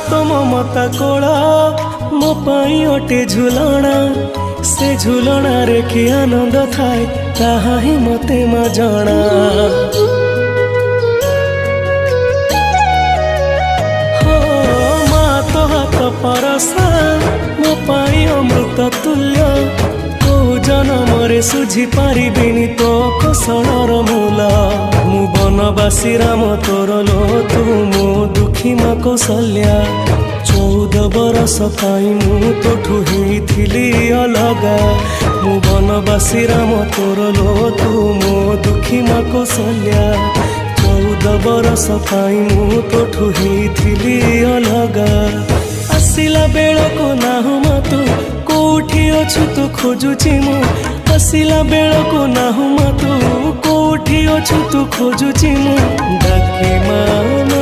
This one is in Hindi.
तो ममता कोला मो पाई अटे झुलना से झुलना रे कि आनंद थाए ताहा ही मते मा जाना। हो माँ तो हाथ परसा मो पाई अमृत तुल्य को जनमरे सुझी पारिबिनी तो कौशलर मूल। मु बनवासी राम तोर लो तू मो दुखी माँ कौशल्या 14 बरस पाई मु तोठू होइथिली अलगा। मु बनवासी राम तोर लो तू मो दुखी माँ कौशल्या 14 बरस पाई मु तोठू होइथिली अलगा। आसिला बेलको नाहु मा तू कोठी अछु तू खोजुची मु आसिला बेलको नाहु मा तू कोठी अछु तू खोजुची मु डाके मामा।